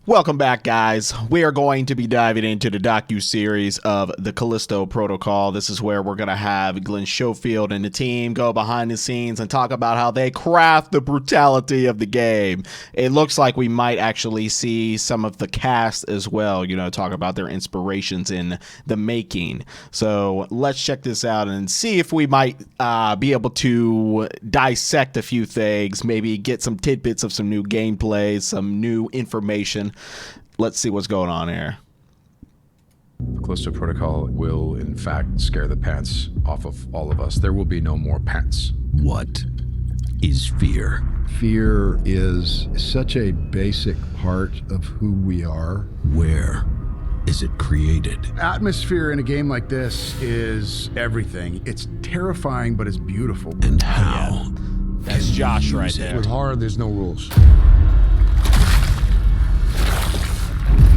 Welcome back, guys. We are going to be diving into the docuseries of the Callisto Protocol. This is where we're going to have Glenn Schofield and the team go behind the scenes and talk about how they craft the brutality of the game. It looks like we might actually see some of the cast as well, talk about their inspirations in the making. So let's check this out and see if we might be able to dissect a few things, maybe get some tidbits of some new gameplay, some new information. Let's see what's going on here. The Callisto Protocol will, in fact, scare the pants off of all of us. There will be no more pants. What is fear? Fear is such a basic part of who we are. Where is it created? Atmosphere in a game like this is everything. It's terrifying, but it's beautiful. And how? That's Josh right there. With horror, there's no rules.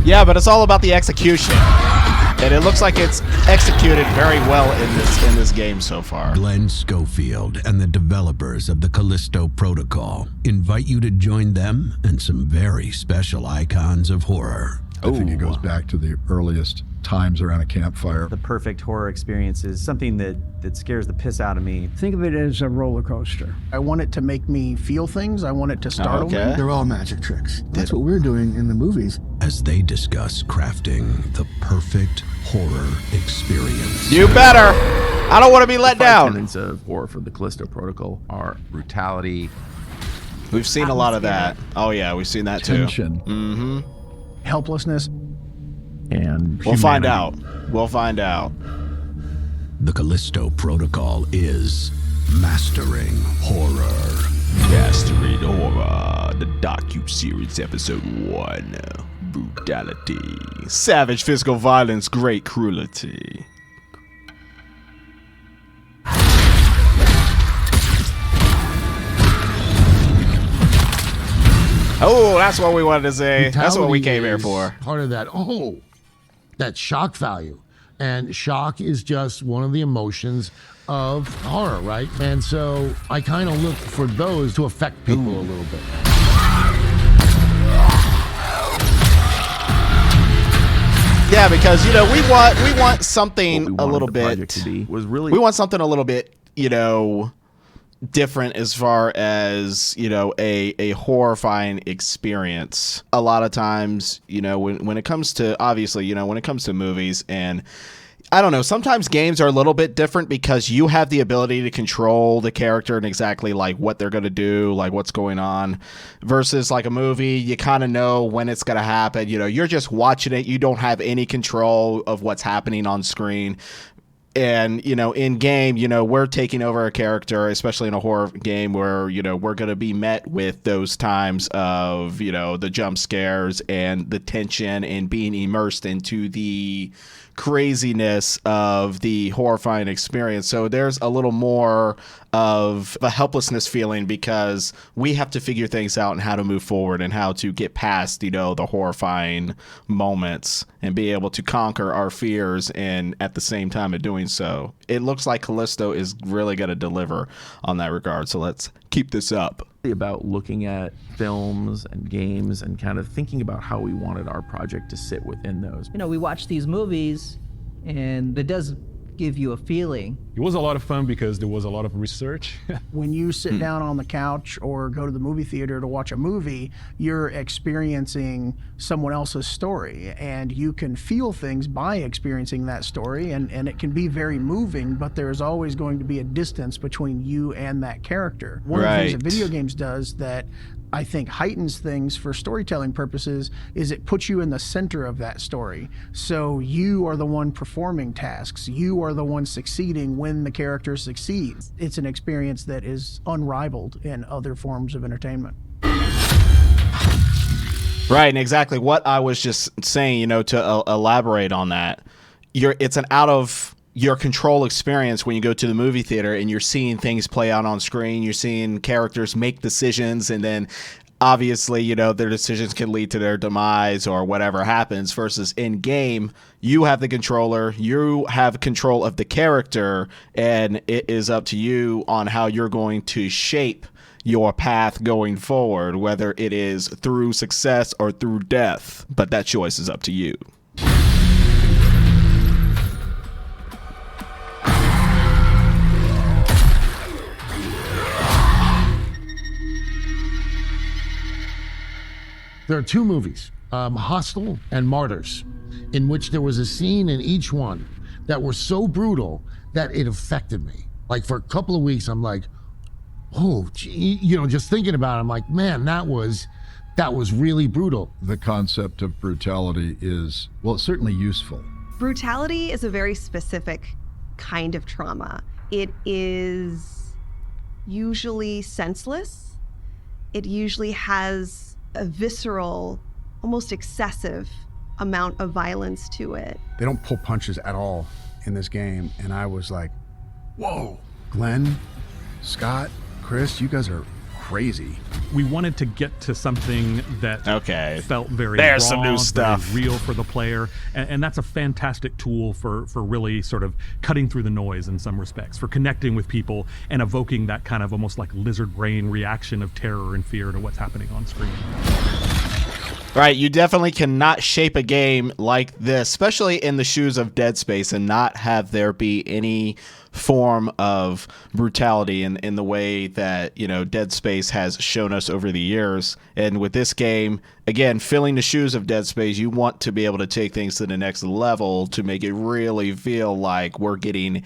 Yeah, but it's all about the execution. And it looks like it's executed very well in this game so far. Glenn Schofield and the developers of the Callisto Protocol invite you to join them and some very special icons of horror. I think it goes back to the earliest times around a campfire. The perfect horror experience is something that scares the piss out of me. Think of it as a roller coaster. I want it to make me feel things. I want it to startle me. They're all magic tricks. That's what we're doing in the movies. As they discuss crafting the perfect horror experience. You better. I don't want to be let down. Tenets of horror for the Callisto Protocol are brutality. We've seen a lot of that. Oh yeah, we've seen that too. Tension. Mm-hmm. Helplessness. And we'll find out. We'll find out. The Callisto Protocol is mastering horror. Mastering horror. The docuseries episode 1. Brutality. Savage physical violence, great cruelty. Oh, that's what we wanted to say. That's what we came here for. Part of that, that shock value. And shock is just one of the emotions of horror, right? And so I kind of look for those to affect people a little bit. Yeah, because we want something a little bit. We want something a little bit, different as far as a horrifying experience. A lot of times, when it comes to, obviously, when it comes to movies, and I don't know, sometimes games are a little bit different because you have the ability to control the character and exactly like what they're going to do, like what's going on, versus like a movie, you kind of know when it's going to happen. You're just watching it. You don't have any control of what's happening on screen. And, in game, we're taking over a character, especially in a horror game where, we're going to be met with those times of, the jump scares and the tension and being immersed into the craziness of the horrifying experience. So there's a little more of a helplessness feeling because we have to figure things out and how to move forward and how to get past, the horrifying moments and be able to conquer our fears, and at the same time of doing so. It looks like Callisto is really going to deliver on that regard. So let's keep this up. About looking at films and games and kind of thinking about how we wanted our project to sit within those. We watch these movies and it does give you a feeling. It was a lot of fun because there was a lot of research. When you sit down on the couch or go to the movie theater to watch a movie, you're experiencing someone else's story, and you can feel things by experiencing that story, and it can be very moving, but there's always going to be a distance between you and that character. One of the things that video games does that I think heightens things for storytelling purposes is it puts you in the center of that story. So you are the one performing tasks. You are the one succeeding when the character succeeds. It's an experience that is unrivaled in other forms of entertainment. Right, and exactly what I was just saying, to elaborate on that. It's an out of your control experience when you go to the movie theater and you're seeing things play out on screen. You're seeing characters make decisions, and then obviously, their decisions can lead to their demise or whatever happens, versus in game, you have the controller, you have control of the character, and it is up to you on how you're going to shape your path going forward, whether it is through success or through death. But that choice is up to you. There are two movies, Hostel and Martyrs, in which there was a scene in each one that were so brutal that it affected me. Like for a couple of weeks, I'm like, oh, gee, just thinking about it, I'm like, man, that was really brutal. The concept of brutality is, well, it's certainly useful. Brutality is a very specific kind of trauma. It is usually senseless. It usually has a visceral, almost excessive amount of violence to it. They don't pull punches at all in this game, and I was like, whoa. Glenn, Scott, Chris, you guys are crazy. We wanted to get to something that felt very There's raw, some new stuff. very real for the player, and that's a fantastic tool for really sort of cutting through the noise in some respects, for connecting with people and evoking that kind of almost like lizard brain reaction of terror and fear to what's happening on screen. Right, you definitely cannot shape a game like this, especially in the shoes of Dead Space, and not have there be any form of brutality in the way that, Dead Space has shown us over the years. And with this game, again, filling the shoes of Dead Space, you want to be able to take things to the next level to make it really feel like we're getting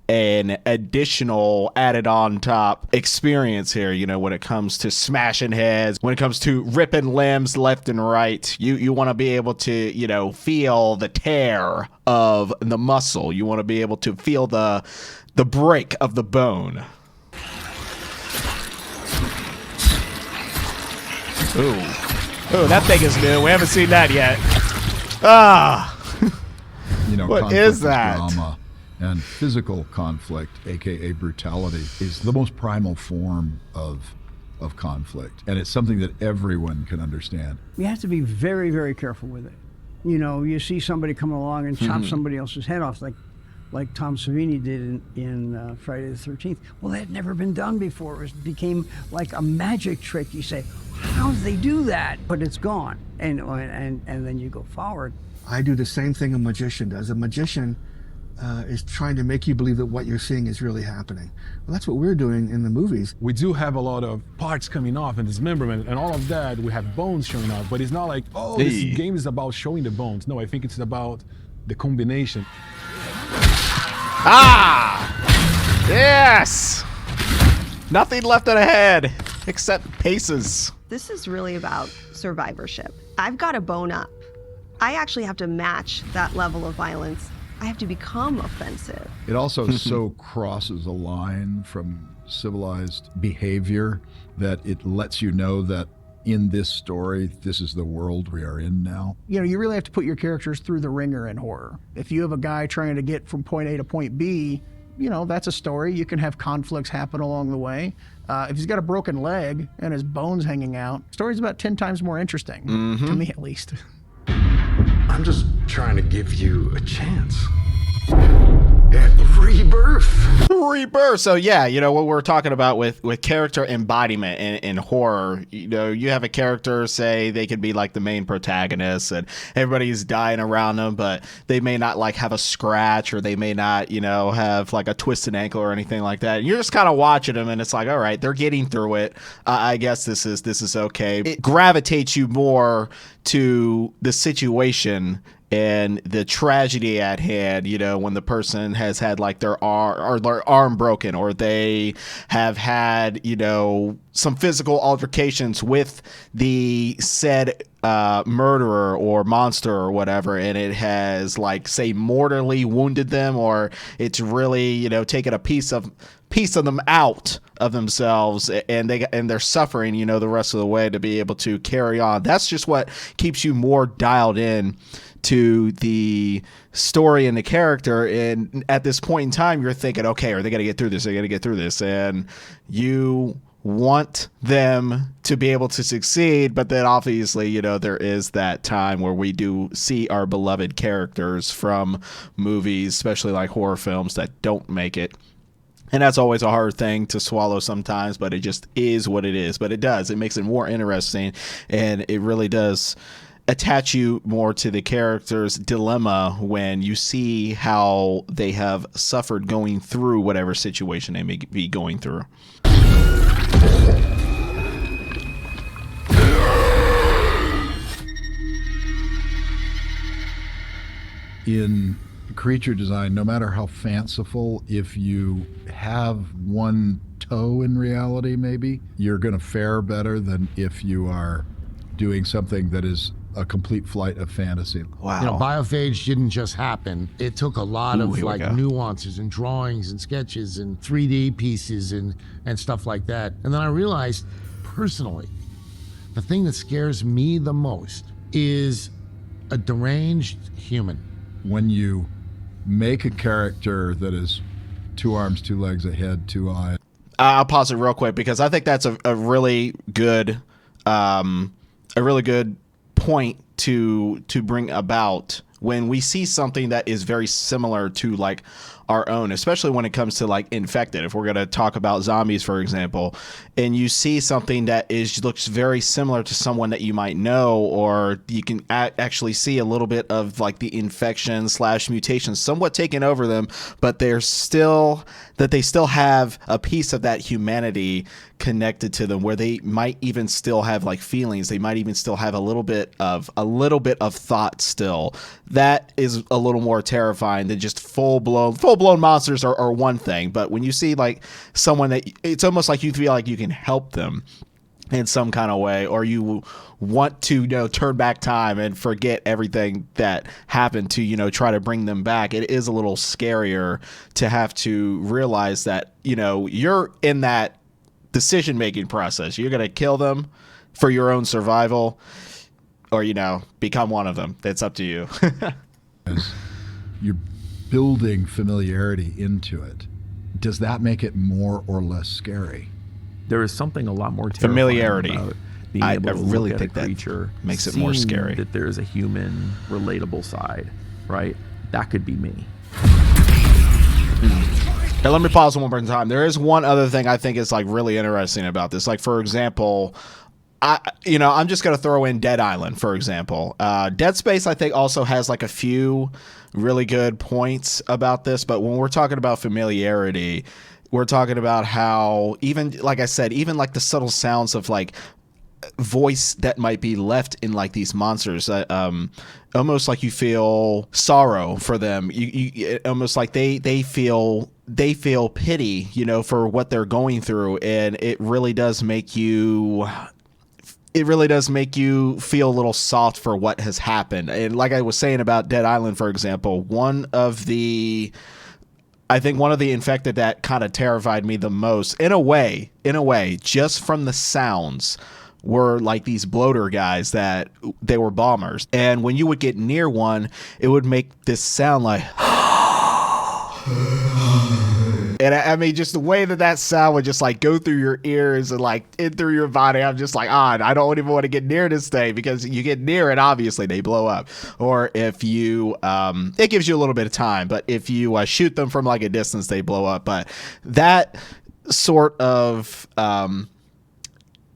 an additional added on top experience here, when it comes to smashing heads, when it comes to ripping limbs left and right. You want to be able to, feel the tear of the muscle. You want to be able to feel the break of the bone. Ooh, that thing is new. We haven't seen that yet. What is that? Drama and physical conflict, aka brutality, is the most primal form of conflict, and it's something that everyone can understand. You have to be very, very careful with it. You see somebody come along and chop somebody else's head off, like Tom Savini did in Friday the 13th. Well, that had never been done before. It became like a magic trick. You say, how did they do that? But it's gone, and then you go forward. I do the same thing a magician does. A magician is trying to make you believe that what you're seeing is really happening. Well, that's what we're doing in the movies. We do have a lot of parts coming off and dismemberment and all of that. We have bones showing up, but it's not like, this game is about showing the bones. No, I think it's about the combination. Yes! Nothing left in the head except paces. This is really about survivorship. I've got to bone up. I actually have to match that level of violence. I have to become offensive. It also so crosses a line from civilized behavior that it lets you know that in this story, this is the world we are in now. You really have to put your characters through the ringer in horror. If you have a guy trying to get from point A to point B, that's a story. You can have conflicts happen along the way. If he's got a broken leg and his bones hanging out, the story's about 10 times more interesting, to me at least. I'm just trying to give you a chance. Rebirth. So yeah, what we're talking about with character embodiment in horror, you have a character, say they could be like the main protagonist and everybody's dying around them, but they may not like have a scratch, or they may not, have like a twisted ankle or anything like that. And you're just kind of watching them and it's like, all right, they're getting through it. I guess this is okay. It gravitates you more to the situation and the tragedy at hand, when the person has had like their arm broken, or they have had, some physical altercations with the said murderer or monster or whatever, and it has like, say, mortally wounded them, or it's really, taken a piece of them out of themselves, and they're suffering, the rest of the way to be able to carry on. That's just what keeps you more dialed in to the story and the character. And at this point in time, you're thinking, okay, are they going to get through this? Are they going to get through this? And you want them to be able to succeed, but then obviously, there is that time where we do see our beloved characters from movies, especially like horror films, that don't make it. And that's always a hard thing to swallow sometimes, but it just is what it is. But it does. It makes it more interesting, and it really does attach you more to the character's dilemma when you see how they have suffered going through whatever situation they may be going through. In creature design, no matter how fanciful, if you have one toe in reality, maybe, you're going to fare better than if you are doing something that is a complete flight of fantasy. Wow. You know, Biophage didn't just happen. It took a lot of like nuances and drawings and sketches and 3D pieces and stuff like that. And then I realized, personally, the thing that scares me the most is a deranged human. When you make a character that is 2 arms, 2 legs, a head, 2 eyes. I'll pause it real quick because I think that's a really good point to bring about when we see something that is very similar to like our own, especially when it comes to like infected. If we're going to talk about zombies, for example, and you see something that looks very similar to someone that you might know, or you can actually see a little bit of like the infection / mutation somewhat taking over them, but they still have a piece of that humanity connected to them, where they might even still have like feelings. They might even still have a little bit of thought still. That is a little more terrifying than just full blown monsters are one thing. But when you see like someone that it's almost like you feel like you can help them in some kind of way, or you want to, turn back time and forget everything that happened to, try to bring them back. It is a little scarier to have to realize that, you're in that decision-making process. You're going to kill them for your own survival, or, become one of them. It's up to you. You're building familiarity into it. Does that make it more or less scary? There is something a lot more terrifying Familiarity. about being able to really look at think a creature, that makes it more scary. That there's a human, relatable side, right? That could be me. Now, let me pause one more time. There is one other thing I think is like really interesting about this. Like, for example, I'm just going to throw in Dead Island, for example. Dead Space, I think, also has like a few really good points about this. But when we're talking about familiarity, we're talking about how even, like I said, even like the subtle sounds of like voice that might be left in like these monsters, almost like you feel sorrow for them. You almost like they feel pity, for what they're going through, and it really does make you feel a little soft for what has happened. And like I was saying about Dead Island, for example, one of the infected that kind of terrified me the most, in a way, just from the sounds, were like these bloater guys that they were bombers. And when you would get near one, it would make this sound like, and I mean, just the way that sound would just like go through your ears and like in through your body. I'm just like, I don't even want to get near this thing, because you get near it, obviously they blow up. Or if you, it gives you a little bit of time, but if you shoot them from like a distance, they blow up. But that sort of,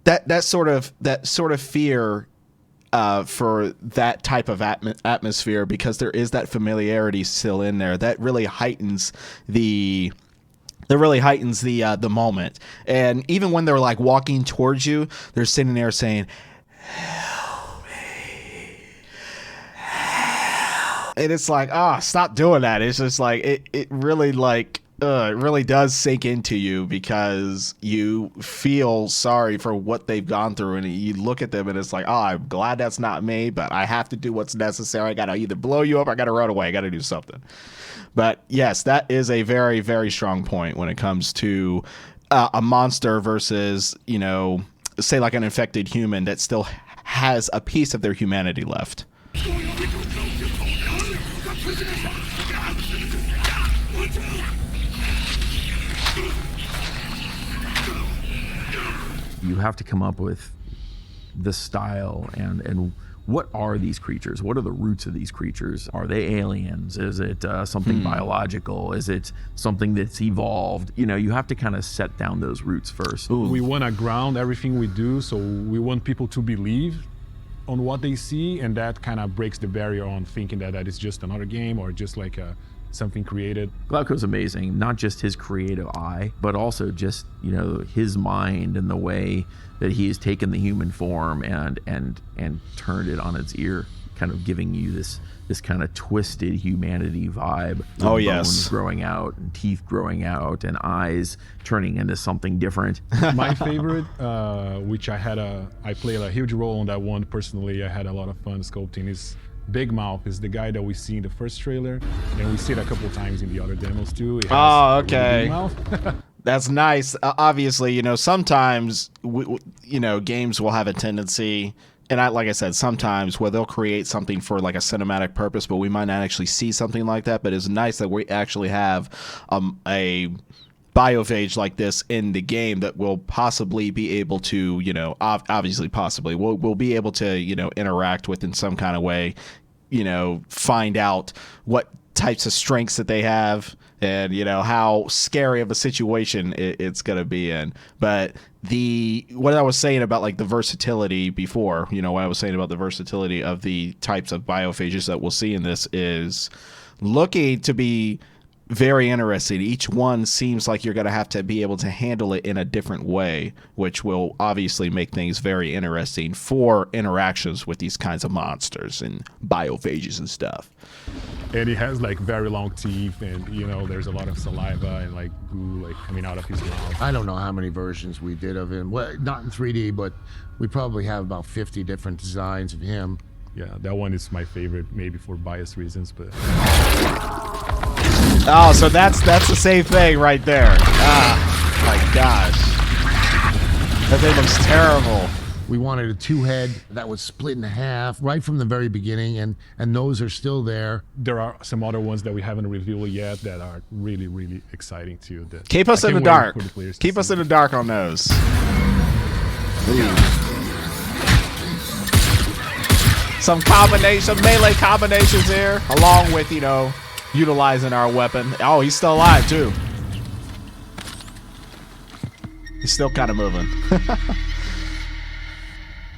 that sort of fear for that type of atmosphere, because there is that familiarity still in there, that really heightens the moment. And even when they're like walking towards you, they're sitting there saying, "Help me, help." And it's like, stop doing that. It's just like it really like it really does sink into you, because you feel sorry for what they've gone through, and you look at them and it's like, I'm glad that's not me, but I have to do what's necessary. I gotta either blow you up or I gotta run away. I gotta do something. But yes, that is a very, very strong point when it comes to a monster versus, say like an infected human that still has a piece of their humanity left. You have to come up with the style and what are these creatures? What are the roots of these creatures? Are they aliens? Is it something biological? Is it something that's evolved? You know, you have to kind of set down those roots first. We want to ground everything we do, so we want people to believe on what they see, and that kind of breaks the barrier on thinking that is just another game or just like something created. Glauco's amazing, not just his creative eye, but also just, you know, his mind and the way that he has taken the human form and turned it on its ear, kind of giving you this kind of twisted humanity vibe. Oh, yes. Bones growing out and teeth growing out and eyes turning into something different. My favorite, which I played a huge role on that one personally. I had a lot of fun sculpting, is Big Mouth. Is the guy that we see in the first trailer, and we see it a couple times in the other demos too. It has Oh, a really okay. big mouth. That's nice. Obviously, you know, sometimes you know, games will have a tendency, and like I said, sometimes where they'll create something for like a cinematic purpose, but we might not actually see something like that. But it's nice that we actually have a biophage like this in the game that will possibly be able to, you know, obviously possibly we'll be able to, you know, interact with in some kind of way, you know, find out what types of strengths that they have, and you know how scary of a situation it's gonna be in. But what I was saying about like the versatility before, you know, what I was saying about the versatility of the types of biophages that we'll see in this is looking to be very interesting. Each one seems like you're going to have to be able to handle it in a different way, which will obviously make things very interesting for interactions with these kinds of monsters and biophages and stuff. And he has like very long teeth, and you know, there's a lot of saliva and like goo like coming out of his mouth. I don't know how many versions we did of him. Well, not in 3D, but we probably have about 50 different designs of him. Yeah, that one is my favorite, maybe for bias reasons, but. Oh, so that's the same thing right there. Ah, my gosh. That thing looks terrible. We wanted a two-head that was split in half right from the very beginning, and those are still there. There are some other ones that we haven't revealed yet that are really, really exciting too. Keep us in the dark. Keep us in the dark on those. Some melee combinations here, along with, you know, utilizing our weapon. Oh, he's still alive too. He's still kind of moving.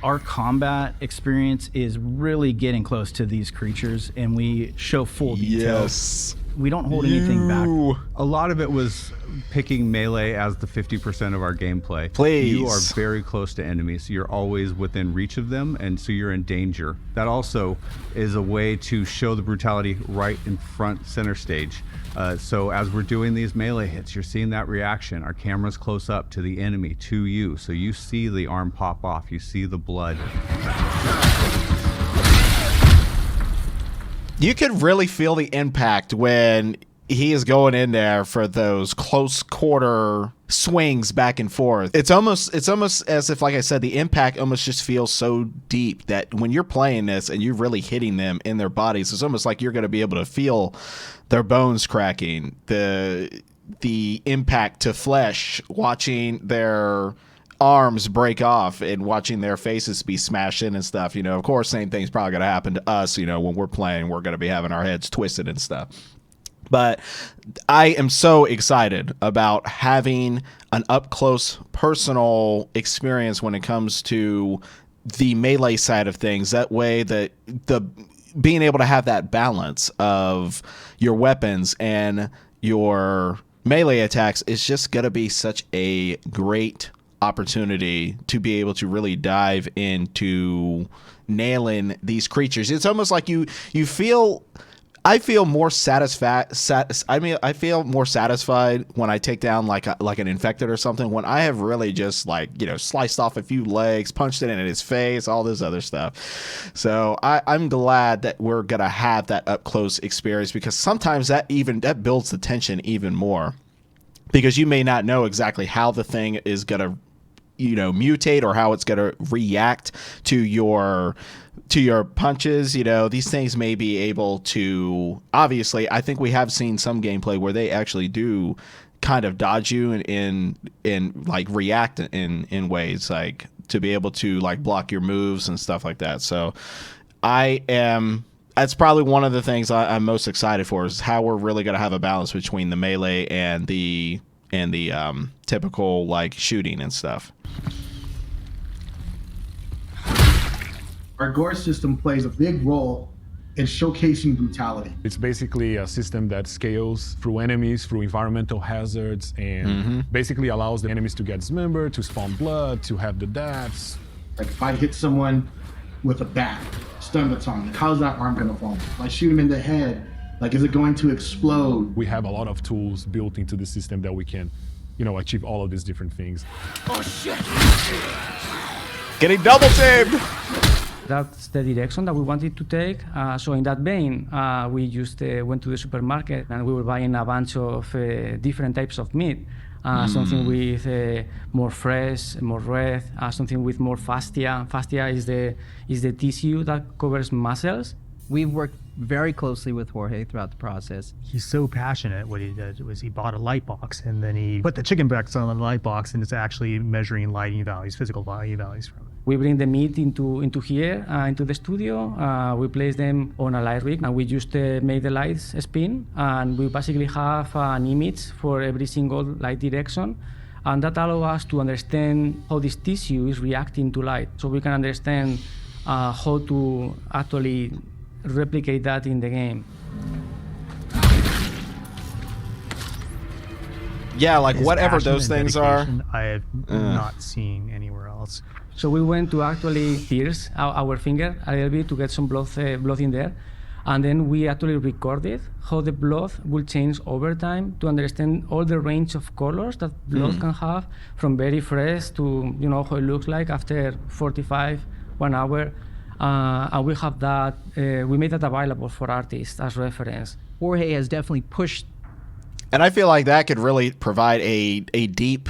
Our combat experience is really getting close to these creatures, and we show full detail. Yes. We don't hold anything back. A lot of it was picking melee as the 50% of our gameplay. Please. You are very close to enemies. You're always within reach of them, and so you're in danger. That also is a way to show the brutality right in front center stage. So as we're doing these melee hits, you're seeing that reaction. Our camera's close up to the enemy, to you. So you see the arm pop off. You see the blood. You can really feel the impact when he is going in there for those close quarter swings back and forth. It's almost as if, like I said, the impact almost just feels so deep that when you're playing this and you're really hitting them in their bodies, it's almost like you're going to be able to feel their bones cracking, the impact to flesh, watching their arms break off and watching their faces be smashed in and stuff. You know, of course, same thing's probably going to happen to us. You know, when we're playing, we're going to be having our heads twisted and stuff. But I am so excited about having an up-close personal experience when it comes to the melee side of things. That way, that the being able to have that balance of your weapons and your melee attacks is just going to be such a great opportunity to be able to really dive into nailing these creatures. It's almost like you feel. I feel more satisfied. I feel more satisfied when I take down like an infected or something. When I have really just like, you know, sliced off a few legs, punched it in his face, all this other stuff. So I'm glad that we're gonna have that up close experience, because sometimes that builds the tension even more, because you may not know exactly how the thing is gonna, you know, mutate or how it's gonna react to your punches. You know, these things may be able to, obviously, I think we have seen some gameplay where they actually do kind of dodge you in like react in ways like to be able to like block your moves and stuff like that. So That's probably one of the things I'm most excited for, is how we're really going to have a balance between the melee and the typical like shooting and stuff. Our gore system plays a big role in showcasing brutality. It's basically a system that scales through enemies, through environmental hazards, and basically allows the enemies to get dismembered, to spawn blood, to have the deaths. Like if I hit someone with a bat, stun baton, like how's that arm gonna fall? If I shoot him in the head, like is it going to explode? We have a lot of tools built into the system that we can, achieve all of these different things. Oh shit! Getting double teamed! That's the direction that we wanted to take. So in that vein, we just went to the supermarket and we were buying a bunch of different types of meat. Something with more fresh, more red, something with more fascia. Fascia is the tissue that covers muscles. We've worked very closely with Jorge throughout the process. He's so passionate. What he did was he bought a light box and then he put the chicken breast on the light box, and it's actually measuring lighting values, physical lighting values from it. We bring the meat into here, into the studio. We place them on a light rig, and we just make the lights spin. And we basically have an image for every single light direction. And that allows us to understand how this tissue is reacting to light. So we can understand how to actually replicate that in the game. Yeah, like His whatever passion those and things are. dedication I have not seen anywhere else. So we went to actually pierce our finger a little bit to get some blood in there. And then we actually recorded how the blood will change over time to understand all the range of colors that blood can have, from very fresh to how it looks like after 45, 1 hour. And we have that, we made that available for artists as reference. Jorge has definitely pushed. And I feel like that could really provide a deep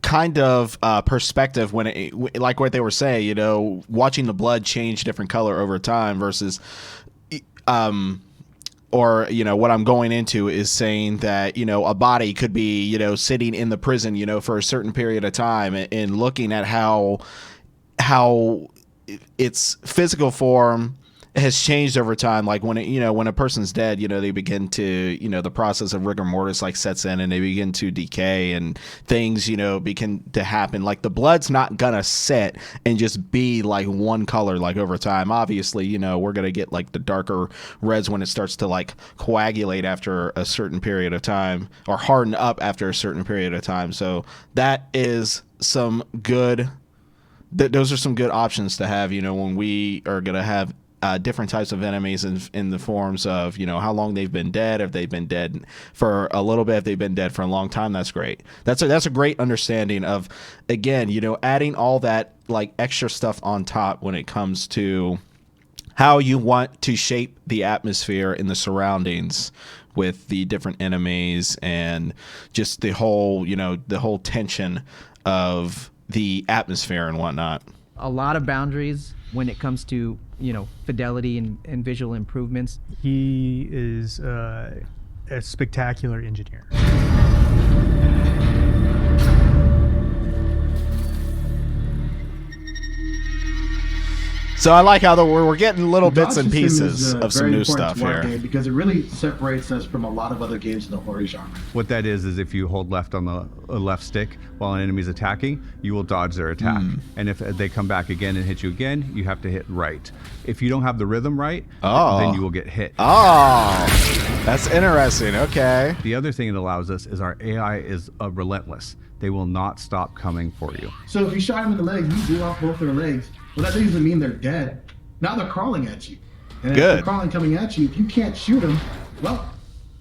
kind of perspective when it, like what they were saying, watching the blood change different color over time versus, or, what I'm going into is saying that, a body could be, sitting in the prison, for a certain period of time and looking at how its physical form has changed over time. Like when when a person's dead, they begin to, the process of rigor mortis like sets in and they begin to decay and things, begin to happen. Like the blood's not gonna set and just be like one color like over time. Obviously, we're gonna get like the darker reds when it starts to like coagulate after a certain period of time or harden up after a certain period of time. So that is some good. Those are some good options to have, when we are gonna have different types of enemies in the forms of, how long they've been dead. If they've been dead for a little bit, if they've been dead for a long time, that's great. That's a great understanding of, again, adding all that like extra stuff on top when it comes to how you want to shape the atmosphere in the surroundings with the different enemies and just the whole, the whole tension of the atmosphere and whatnot. A lot of boundaries when it comes to fidelity and visual improvements. He is a spectacular engineer. So I like how we're getting little bits and pieces of some new stuff here. Because it really separates us from a lot of other games in the horror genre. What that is if you hold left on the left stick while an enemy's attacking, you will dodge their attack. And if they come back again and hit you again, you have to hit right. If you don't have the rhythm right, then you will get hit. Oh, that's interesting. Okay. The other thing it allows us is our AI is relentless. They will not stop coming for you. So if you shot them in the legs, you blew off both their legs. Well, that doesn't mean they're dead. Now they're crawling at you. And if they're crawling coming at you, if you can't shoot them, well,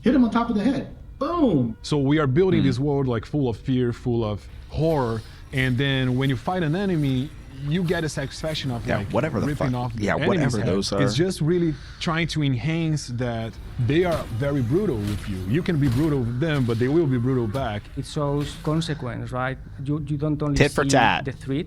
hit them on top of the head. Boom. So we are building this world like full of fear, full of horror, and then when you fight an enemy, you get a satisfaction of whatever the ripping fuck. off the enemy's whatever head. those are. It's just really trying to enhance that they are very brutal with you. You can be brutal with them, but they will be brutal back. It shows consequence, right? You don't only Tit for see tat. the threat,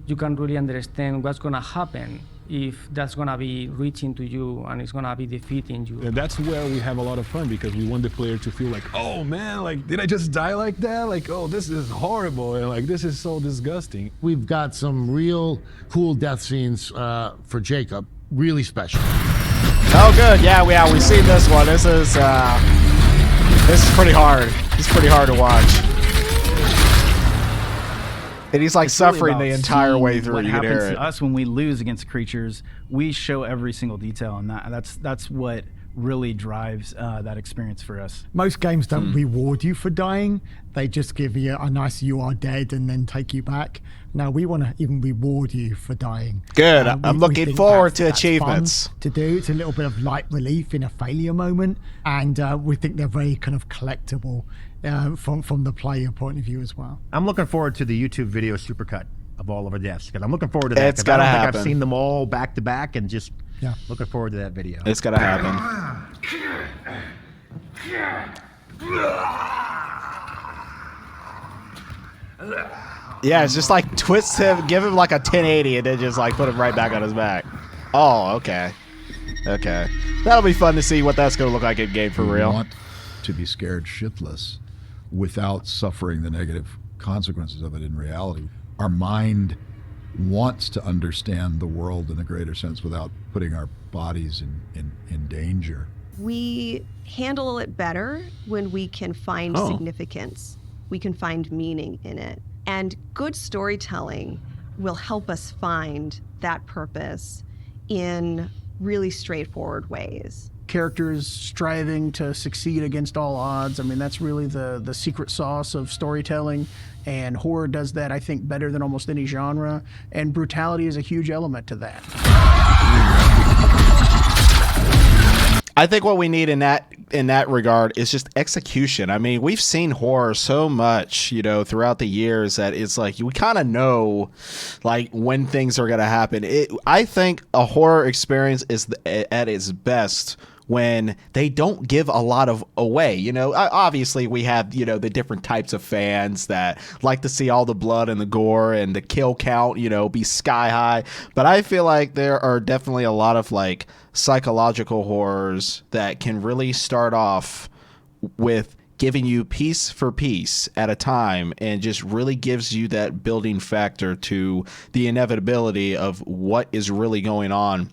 you can really understand what's gonna happen if that's gonna be reaching to you and it's gonna be defeating you. And that's where we have a lot of fun because we want the player to feel like, oh man, like did I just die like that? Like, oh, this is horrible, and like this is so disgusting. We've got some real cool death scenes for Jacob. really special. Oh, good. Yeah, we've seen this one. This is pretty hard. It's pretty hard to watch. And he's like suffering the entire way through. What You can happens hear it. to us when we lose against creatures? We show every single detail, and that's what really drives that experience for us. Most games don't reward you for dying. They just give you a nice "you are dead" and then take you back. Now we want to even reward you for dying. Good. We I'm looking think forward to that's achievements. fun to do. It's a little bit of light relief in a failure moment, and we think they're very kind of collectible from the player point of view as well. I'm looking forward to the YouTube video supercut of all of our deaths, because I'm looking forward to that. It's 'cause I gotta don't think happen. I've seen them all back to back, and just Yeah. looking forward to that video. It's gotta happen. Yeah, it's just like twist him, give him like a 1080, and then just like put him right back on his back. Oh, okay. Okay. That'll be fun to see what that's going to look like in game for We real. want to be scared shitless without suffering the negative consequences of it in reality. Our mind wants to understand the world in a greater sense without putting our bodies in danger. We handle it better when we can find significance. We can find meaning in it. And good storytelling will help us find that purpose in really straightforward ways. Characters striving to succeed against all odds. I mean, that's really the secret sauce of storytelling, and horror does that, I think, better than almost any genre, and brutality is a huge element to that. I think what we need in that regard is just execution. I mean, we've seen horror so much, throughout the years that it's like we kind of know, like, when things are going to happen. I think a horror experience is at its best when they don't give a lot of away. Obviously we have, the different types of fans that like to see all the blood and the gore and the kill count, be sky high. But I feel like there are definitely a lot of like psychological horrors that can really start off with giving you piece for piece at a time and just really gives you that building factor to the inevitability of what is really going on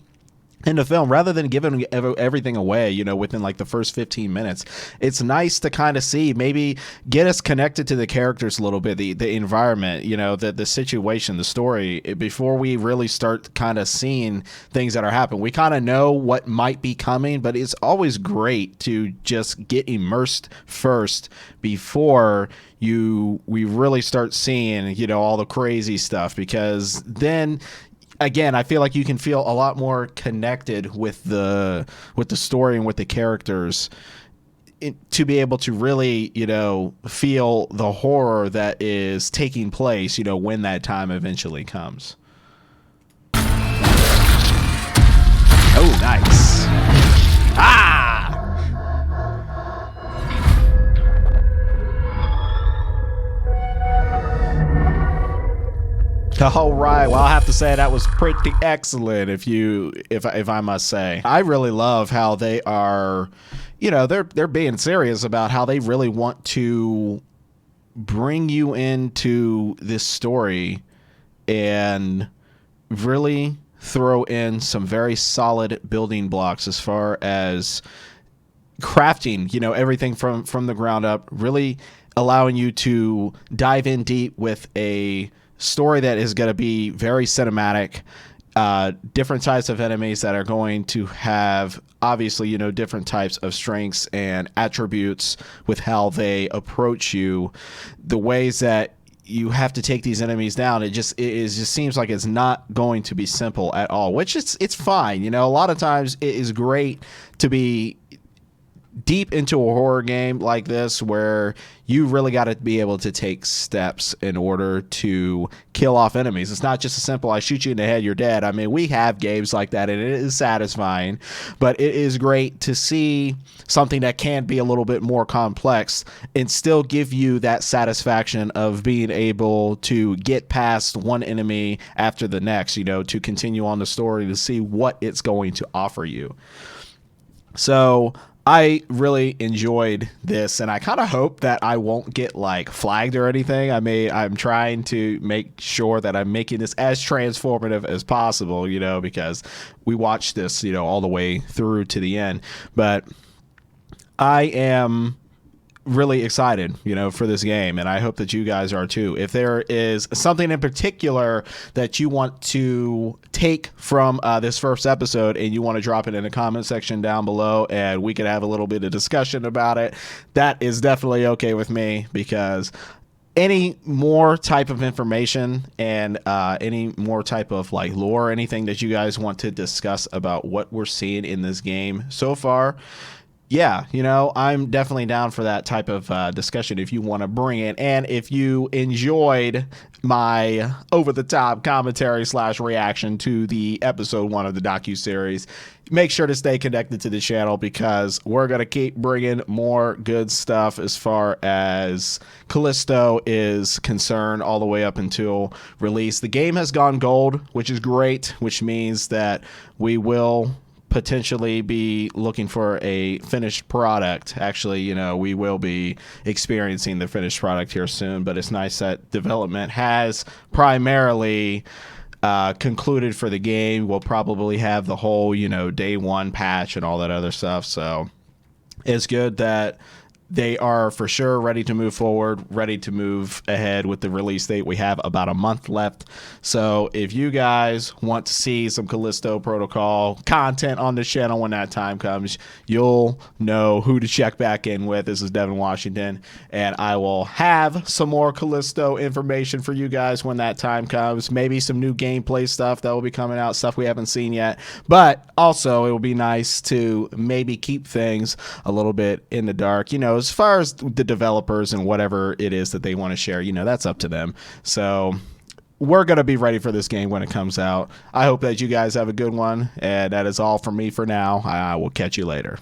in the film, rather than giving everything away, within like the first 15 minutes. It's nice to kind of see, maybe get us connected to the characters a little bit, the environment, the situation, the story, before we really start kind of seeing things that are happening. We kind of know what might be coming, but it's always great to just get immersed first before we really start seeing, all the crazy stuff, because then again, I feel like you can feel a lot more connected with the story and with the characters to be able to really, feel the horror that is taking place, when that time eventually comes. Oh, nice. All right. Well, I'll have to say that was pretty excellent, if I must say. I really love how they are, they're being serious about how they really want to bring you into this story and really throw in some very solid building blocks as far as crafting, everything from the ground up, really allowing you to dive in deep with a story that is going to be very cinematic, different types of enemies that are going to have, obviously, different types of strengths and attributes with how they approach you, the ways that you have to take these enemies down. It just seems like it's not going to be simple at all, which it's fine. A lot of times it is great to be deep into a horror game like this, where you really got to be able to take steps in order to kill off enemies. It's not just a simple, I shoot you in the head, you're dead. I mean, we have games like that, and it is satisfying, but it is great to see something that can be a little bit more complex and still give you that satisfaction of being able to get past one enemy after the next, to continue on the story, to see what it's going to offer you. So I really enjoyed this, and I kind of hope that I won't get like flagged or anything. I'm trying to make sure that I'm making this as transformative as possible, you know, because we watched this, you know, all the way through to the end. But I am really excited, you know, for this game, and I hope that you guys are too. If there is something in particular that you want to take from this first episode and you want to drop it in the comment section down below and we could have a little bit of discussion about it, that is definitely okay with me, because any more type of information and any more type of like lore or anything that you guys want to discuss about what we're seeing in this game so far, yeah, you know, I'm definitely down for that type of discussion if you want to bring it. And if you enjoyed my over-the-top commentary / reaction to the episode 1 of the docuseries, make sure to stay connected to the channel, because we're going to keep bringing more good stuff as far as Callisto is concerned all the way up until release. The game has gone gold, which is great, which means that we will potentially be looking for a finished product. Actually, you know, we will be experiencing the finished product here soon, but it's nice that development has primarily concluded for the game. We'll probably have the whole, you know, day 1 patch and all that other stuff. So it's good that they are for sure ready to move forward, ready to move ahead with the release date. We have about a month left. So if you guys want to see some Callisto Protocol content on the channel when that time comes, you'll know who to check back in with. This is Devin Washington, and I will have some more Callisto information for you guys when that time comes. Maybe some new gameplay stuff that will be coming out, stuff we haven't seen yet. But also, it will be nice to maybe keep things a little bit in the dark. You know, as far as the developers and whatever it is that they want to share, you know, that's up to them. So we're going to be ready for this game when it comes out. I hope that you guys have a good one, and that is all from me for now. I will catch you later.